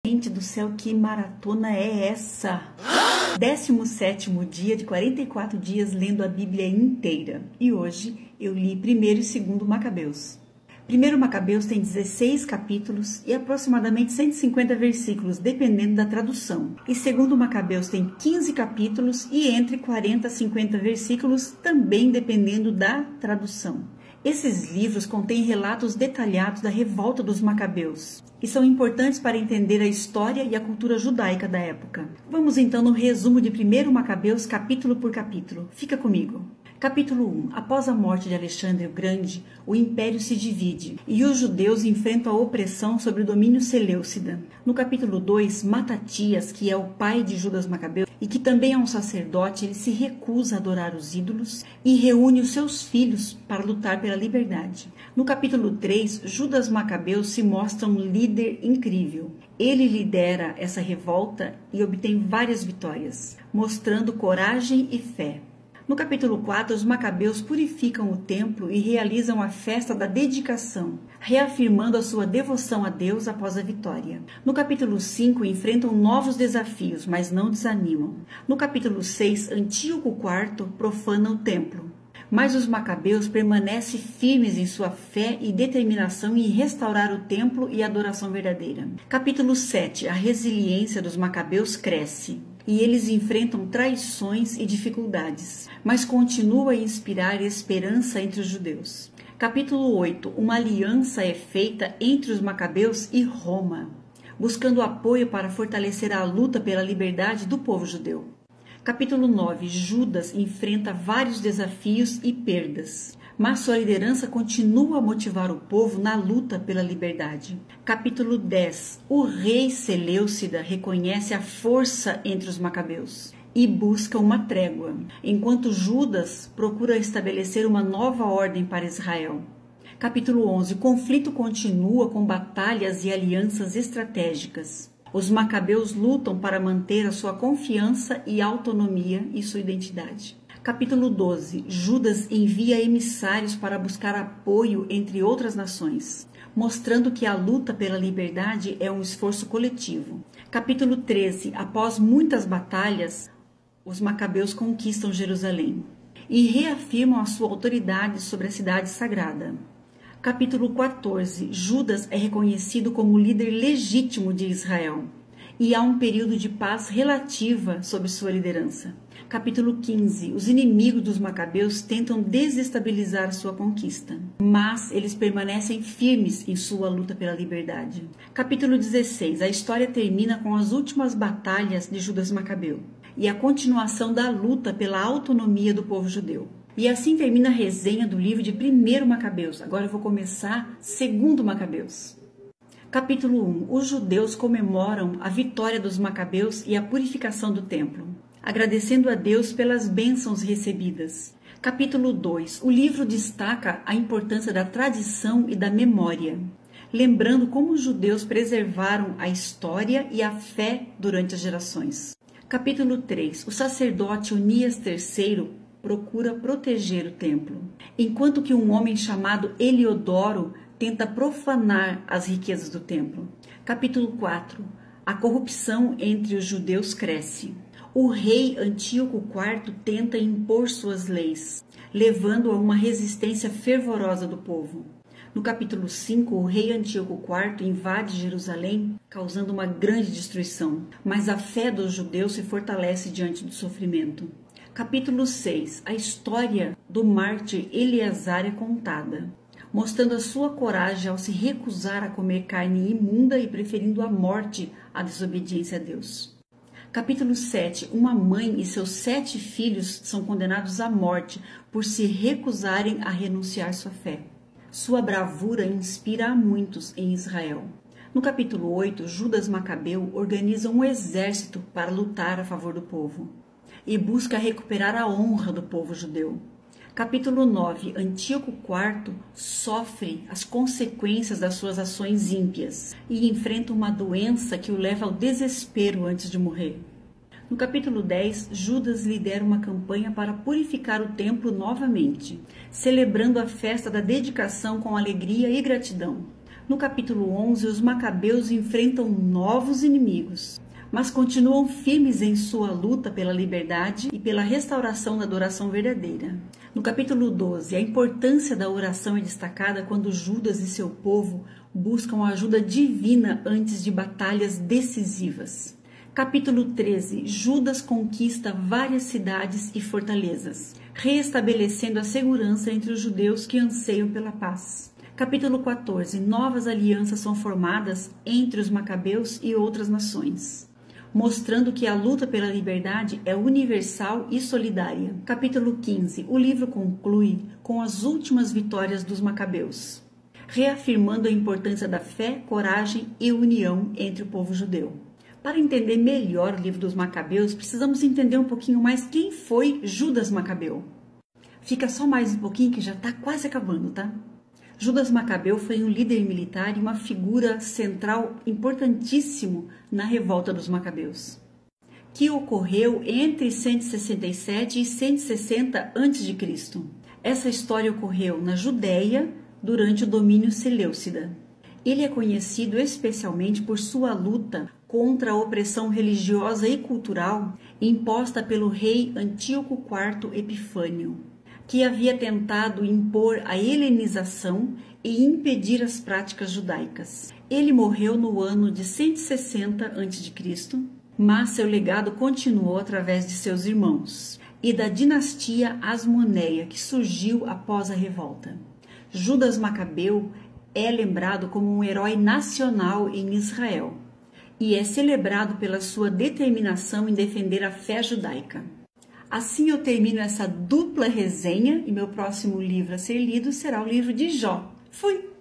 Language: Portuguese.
Gente do céu, que maratona é essa? 17º dia de 44 dias lendo a Bíblia inteira. E hoje eu li 1º e 2º Macabeus. 1º Macabeus tem 16 capítulos e aproximadamente 150 versículos, dependendo da tradução. E 2º Macabeus tem 15 capítulos e entre 40 a 50 versículos, também dependendo da tradução. Esses livros contêm relatos detalhados da revolta dos Macabeus e são importantes para entender a história e a cultura judaica da época. Vamos então no resumo de 1º Macabeus, capítulo por capítulo. Fica comigo. Capítulo 1. Após a morte de Alexandre o Grande, o império se divide e os judeus enfrentam a opressão sob o domínio seleucida. No capítulo 2, Matatias, que é o pai de Judas Macabeu e que também é um sacerdote, ele se recusa a adorar os ídolos e reúne os seus filhos para lutar pela liberdade. No capítulo 3, Judas Macabeu se mostra um líder incrível. Ele lidera essa revolta e obtém várias vitórias, mostrando coragem e fé. No capítulo 4, os Macabeus purificam o templo e realizam a festa da dedicação, reafirmando a sua devoção a Deus após a vitória. No capítulo 5, enfrentam novos desafios, mas não desanimam. No capítulo 6, Antíoco IV profana o templo. Mas os Macabeus permanecem firmes em sua fé e determinação em restaurar o templo e a adoração verdadeira. Capítulo 7, a resiliência dos Macabeus cresce. E eles enfrentam traições e dificuldades, mas continua a inspirar esperança entre os judeus. Capítulo 8. Uma aliança é feita entre os Macabeus e Roma, buscando apoio para fortalecer a luta pela liberdade do povo judeu. Capítulo 9. Judas enfrenta vários desafios e perdas, mas sua liderança continua a motivar o povo na luta pela liberdade. Capítulo 10. O rei Seleucida reconhece a força entre os Macabeus e busca uma trégua, enquanto Judas procura estabelecer uma nova ordem para Israel. Capítulo 11. O conflito continua com batalhas e alianças estratégicas. Os Macabeus lutam para manter a sua confiança e autonomia e sua identidade. Capítulo 12. Judas envia emissários para buscar apoio entre outras nações, mostrando que a luta pela liberdade é um esforço coletivo. Capítulo 13. Após muitas batalhas, os Macabeus conquistam Jerusalém e reafirmam a sua autoridade sobre a cidade sagrada. Capítulo 14. Judas é reconhecido como líder legítimo de Israel e há um período de paz relativa sob sua liderança. Capítulo 15. Os inimigos dos Macabeus tentam desestabilizar sua conquista, mas eles permanecem firmes em sua luta pela liberdade. Capítulo 16. A história termina com as últimas batalhas de Judas Macabeu e a continuação da luta pela autonomia do povo judeu. E assim termina a resenha do livro de 1º Macabeus. Agora eu vou começar 2º Macabeus. Capítulo 1. Os judeus comemoram a vitória dos Macabeus e a purificação do templo, agradecendo a Deus pelas bênçãos recebidas. Capítulo 2. O livro destaca a importância da tradição e da memória, lembrando como os judeus preservaram a história e a fé durante as gerações. Capítulo 3. O sacerdote Onias III procura proteger o templo, enquanto que um homem chamado Heliodoro tenta profanar as riquezas do templo. Capítulo 4. A corrupção entre os judeus cresce. O rei Antíoco IV tenta impor suas leis, levando a uma resistência fervorosa do povo. No capítulo 5, o rei Antíoco IV invade Jerusalém, causando uma grande destruição, mas a fé dos judeus se fortalece diante do sofrimento. Capítulo 6. A história do mártir Eleazar é contada, mostrando a sua coragem ao se recusar a comer carne imunda e preferindo a morte à desobediência a Deus. Capítulo 7. Uma mãe e seus 7 filhos são condenados à morte por se recusarem a renunciar sua fé. Sua bravura inspira a muitos em Israel. No capítulo 8, Judas Macabeu organiza um exército para lutar a favor do povo e busca recuperar a honra do povo judeu. Capítulo 9. Antíoco IV sofre as consequências das suas ações ímpias e enfrenta uma doença que o leva ao desespero antes de morrer. No capítulo 10, Judas lidera uma campanha para purificar o templo novamente, celebrando a festa da dedicação com alegria e gratidão. No capítulo 11, os macabeus enfrentam novos inimigos, mas continuam firmes em sua luta pela liberdade e pela restauração da adoração verdadeira. No capítulo 12, a importância da oração é destacada quando Judas e seu povo buscam ajuda divina antes de batalhas decisivas. Capítulo 13, Judas conquista várias cidades e fortalezas, reestabelecendo a segurança entre os judeus que anseiam pela paz. Capítulo 14, novas alianças são formadas entre os macabeus e outras nações, mostrando que a luta pela liberdade é universal e solidária. Capítulo 15, o livro conclui com as últimas vitórias dos macabeus, reafirmando a importância da fé, coragem e união entre o povo judeu. Para entender melhor o livro dos Macabeus, precisamos entender um pouquinho mais quem foi Judas Macabeu. Fica só mais um pouquinho que já está quase acabando, tá? Judas Macabeu foi um líder militar e uma figura central importantíssimo na revolta dos Macabeus, que ocorreu entre 167 e 160 a.C. Essa história ocorreu na Judéia durante o domínio seleucida. Ele é conhecido especialmente por sua luta contra a opressão religiosa e cultural imposta pelo rei Antíoco IV Epifânio, que havia tentado impor a helenização e impedir as práticas judaicas. Ele morreu no ano de 160 a.C., mas seu legado continuou através de seus irmãos e da dinastia Asmoneia, que surgiu após a revolta. Judas Macabeu é lembrado como um herói nacional em Israel e é celebrado pela sua determinação em defender a fé judaica. Assim eu termino essa dupla resenha e meu próximo livro a ser lido será o livro de Jó. Fui!